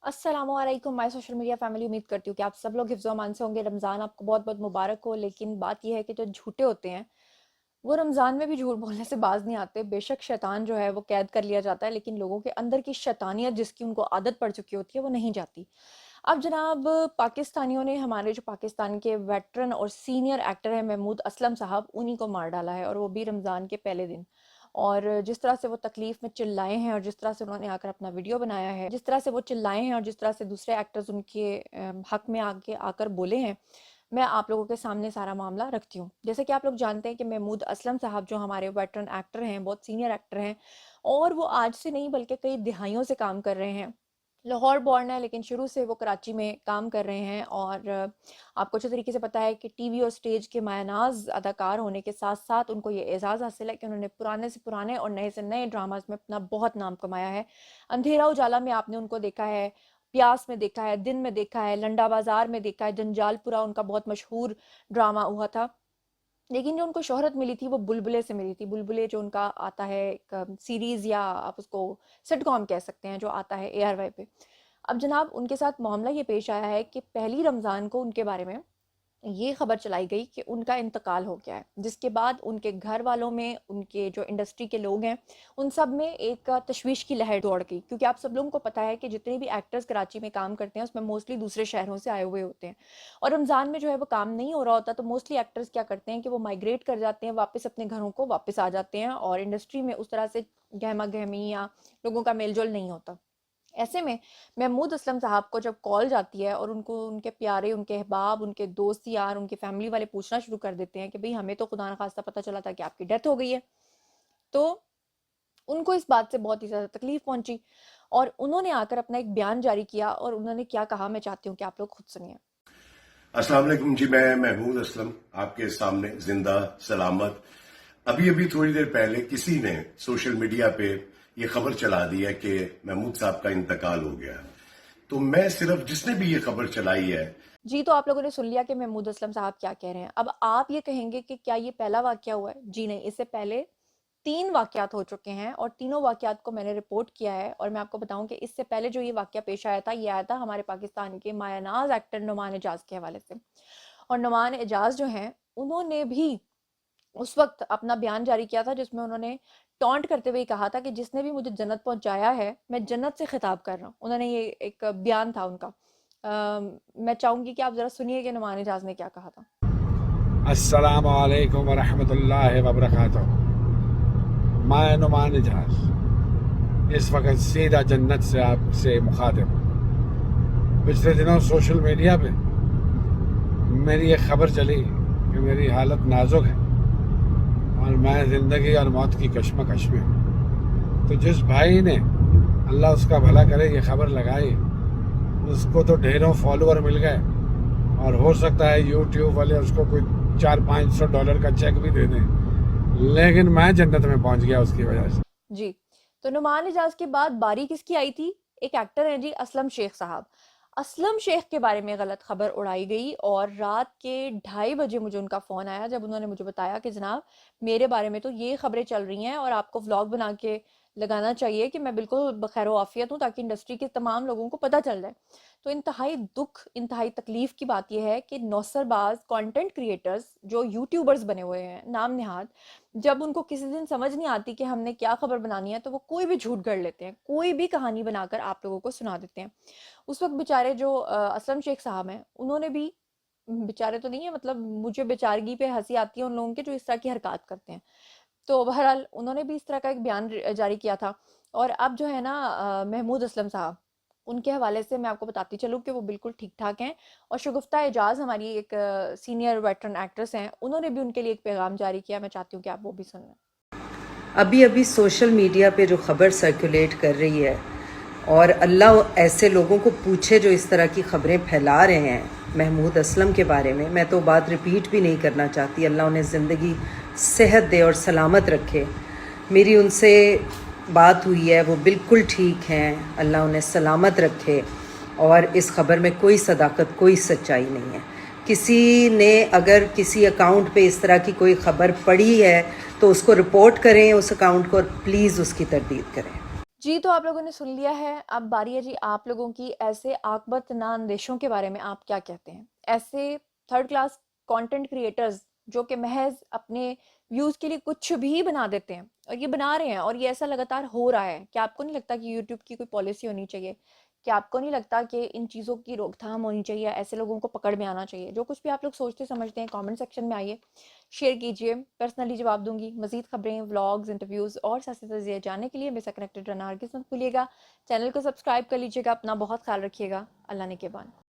अस्सलाम वालेकुम my social media family. उम्मीद करती हूँ कि आप सब लोग हिफ्ज़ व अमान से होंगे। रमज़ान आपको बहुत बहुत मुबारक हो। लेकिन बात यह है कि जो झूठे होते हैं वो रमज़ान में भी झूठ बोलने से बाज नहीं आते। बेशक शैतान जो है वो कैद कर लिया जाता है, लेकिन लोगों के अंदर की शैतानियत जिसकी उनको आदत पड़ चुकी होती है वो नहीं जाती। अब जनाब, पाकिस्तानियों ने हमारे जो पाकिस्तान के वेटरन और सीनियर एक्टर हैं महमूद असलम साहब, उन्हीं को मार डाला है, और वो भी रमज़ान के पहले दिन। और जिस तरह से वो तकलीफ़ में चिल्लाए हैं और जिस तरह से उन्होंने आकर अपना वीडियो बनाया है, जिस तरह से वो चिल्लाए हैं और जिस तरह से दूसरे एक्टर्स उनके हक में आके आकर बोले हैं, मैं आप लोगों के सामने सारा मामला रखती हूँ। जैसे कि आप लोग जानते हैं कि महमूद असलम साहब जो हमारे वेटरन एक्टर हैं, बहुत सीनियर एक्टर हैं, और वो आज से नहीं बल्कि कई दिहाइयों से काम कर रहे हैं। लाहौर बॉर्न है, लेकिन शुरू से वो कराची में काम कर रहे हैं। और आपको अच्छे तरीके से पता है कि टीवी और स्टेज के मायनाज अदाकार होने के साथ साथ उनको ये एजाज़ हासिल है कि उन्होंने पुराने से पुराने और नए से नए ड्रामाज में अपना बहुत नाम कमाया है। अंधेरा उजाला में आपने उनको देखा है, प्यास में देखा है, दिन में देखा है, लंडा बाजार में देखा है, जंजालपुरा उनका बहुत मशहूर ड्रामा हुआ था। लेकिन जो उनको शोहरत मिली थी वो बुलबुले से मिली थी। बुलबुले जो उनका आता है एक सीरीज़, या आप उसको सिटकॉम कह सकते हैं, जो आता है ARY पे। अब जनाब, उनके साथ मामला ये पेश आया है कि पहली रमज़ान को उनके बारे में ये खबर चलाई गई कि उनका इंतकाल हो गया है, जिसके बाद उनके घर वालों में, उनके जो इंडस्ट्री के लोग हैं, उन सब में एक तशवीश की लहर दौड़ गई। क्योंकि आप सब लोगों को पता है कि जितने भी एक्टर्स कराची में काम करते हैं उसमें मोस्टली दूसरे शहरों से आए हुए होते हैं, और रमज़ान में जो है वो काम नहीं हो रहा होता, तो मोस्टली एक्टर्स क्या करते हैं कि वो माइग्रेट कर जाते हैं, वापस अपने घरों को वापस आ जाते हैं, और इंडस्ट्री में उस तरह से गहमा गहमी या लोगों का मेलजोल नहीं होता। ऐसे में महमूद असलम साहब को जब कॉल जाती है और उनको उनके प्यारे, उनके अहबाब, उनके दोस्त यार, उनकी फैमिली वाले पूछना शुरू कर देते हैं कि भाई हमें तो खुदा न खास्ता पता चला था कि आपकी डेथ हो गई है, तो उनको इस बात से बहुत ही ज़्यादा तकलीफ पहुंची, और उन्होंने आकर अपना एक बयान जारी किया। और उन्होंने क्या कहा, मैं चाहती हूँ कि आप लोग खुद सुनिए। अस्सलाम वालेकुम जी, मैं महमूद असलम आपके सामने जिंदा सलामत। अभी अभी थोड़ी देर पहले किसी ने सोशल मीडिया पे ये खबर चला दी है कि महमूद साहब का इंतकाल हो गया। तो मैं सिर्फ, जिसने भी ये खबर चलाई है, जी, तो आप लोगों ने सुन लिया कि महमूद असलम साहब क्या कह रहे हैं। अब आप ये कहेंगे कि क्या ये पहला वाकया हुआ है? जी नहीं, इससे पहले 3 वाकयात हो चुके हैं, और तीनों वाकयात को मैंने रिपोर्ट किया है। और मैं आपको बताऊं कि इससे पहले जो ये वाकया पेश आया था, ये आया था हमारे पाकिस्तान के मायानाज एक्टर नुमान एजाज के हवाले से। और नुमान एजाज जो हैं, उन्होंने भी उस वक्त अपना बयान जारी किया था, जिसमें उन्होंने टॉन्ट करते हुए कहा था कि जिसने भी मुझे जन्नत पहुंचाया है, मैं जन्नत से खिताब कर रहा हूँ। उन्होंने ये एक बयान था उनका। मैं चाहूंगी कि आप जरा सुनिए कि नुमान एजाज ने क्या कहा था। अस्सलाम वालेकुम वरहमतुल्लाहि वबरकातुहू। मैं नुमान एजाज इस वक्त सीधा जन्नत से आपसे मुखातिब हूँ। पिछले दिनों सोशल मीडिया पे मेरी एक खबर चली कि मेरी हालत नाजुक है और मैं ज़िंदगी और मौत की कश्मकश में हूँ। तो जिस भाई ने, अल्लाह उसका भला करे, ये खबर लगाई, उसको तो ढेरों फॉलोअर मिल गए, और हो सकता है यूट्यूब वाले उसको कोई $400-500 का चेक भी दे दें, लेकिन मैं जन्नत में पहुंच गया उसकी वजह से। जी, तो नुमान एजाज के बाद बारी किसकी आई थी? एक एक्टर हैं जी, असलम शेख साहब। असलम शेख के बारे में गलत खबर उड़ाई गई, और रात के 2:30 बजे मुझे उनका फ़ोन आया, जब उन्होंने मुझे बताया कि जनाब, मेरे बारे में तो ये खबरें चल रही हैं और आपको व्लॉग बना के लगाना चाहिए कि मैं बिल्कुल बखैर आफियत हूँ, ताकि इंडस्ट्री के तमाम लोगों को पता चल जाए। तो इंतहाई दुख, इंतहाई तकलीफ की बात यह है कि नौसरबाज कंटेंट क्रिएटर्स जो यूट्यूबर्स बने हुए हैं नाम निहाद, जब उनको किसी दिन समझ नहीं आती कि हमने क्या खबर बनानी है, तो वो कोई भी झूठ गढ़ लेते हैं, कोई भी कहानी बनाकर आप लोगों को सुना देते हैं। उस वक्त बेचारे जो असलम शेख साहब हैं, उन्होंने भी, बेचारे तो नहीं है, मतलब मुझे बेचारगी पे हंसी आती है उन लोगों के जो इस तरह की हरकत करते हैं। तो बहरहाल उन्होंने भी इस तरह का एक बयान जारी किया था। और अब जो है ना, महमूद असलम साहब, उनके हवाले से मैं आपको बताती चलूँ कि वो बिल्कुल ठीक ठाक हैं। और शगुफ्ता एजाज हमारी एक सीनियर वेटरन एक्ट्रेस हैं, उन्होंने भी उनके लिए एक पैगाम जारी किया। मैं चाहती हूँ कि आप वो भी सुन लें। अभी अभी सोशल मीडिया पे जो खबर सर्कुलेट कर रही है, और अल्लाह ऐसे लोगों को पूछे जो इस तरह की खबरें फैला रहे हैं महमूद असलम के बारे में, मैं तो बात रिपीट भी नहीं करना चाहती। अल्लाह उन्हें ज़िंदगी सेहत दे और सलामत रखे। मेरी उनसे बात हुई है, वो बिल्कुल ठीक हैं, अल्लाह उन्हें सलामत रखे। और इस खबर में कोई सदाकत, कोई सच्चाई नहीं है। किसी ने अगर किसी अकाउंट पे इस तरह की कोई खबर पड़ी है तो उसको रिपोर्ट करें उस अकाउंट को, और प्लीज़ उसकी तरदीद करें। جی تو آپ لوگوں نے سن لیا ہے، اب باری ہے جی آپ لوگوں کی ایسے عاقبت ناندیشوں کے بارے میں آپ کیا کہتے ہیں؟ ایسے تھرڈ کلاس کانٹینٹ کریٹرز جو کہ محض اپنے ویوز کے لیے کچھ بھی بنا دیتے ہیں، اور یہ بنا رہے ہیں اور یہ ایسا لگاتار ہو رہا ہے. کیا آپ کو نہیں لگتا کہ یوٹیوب کی کوئی پالیسی ہونی چاہیے؟ کیا آپ کو نہیں لگتا کہ ان چیزوں کی روک تھام ہونی چاہیے، ایسے لوگوں کو پکڑ میں آنا چاہیے؟ جو کچھ بھی آپ لوگ سوچتے سمجھتے ہیں کامنٹ سیکشن میں آئیے، شیئر کیجئے، پرسنلی جواب دوں گی. مزید خبریں، ولاگز، انٹرویوز اور سیاسی تجزیے جاننے کے لیے میرے ساتھ کنیکٹڈ رہنا ہرگز مت بھولیے گا. چینل کو سبسکرائب کر لیجیے گا. اپنا بہت خیال رکھیے گا. اللہ نے کے بان.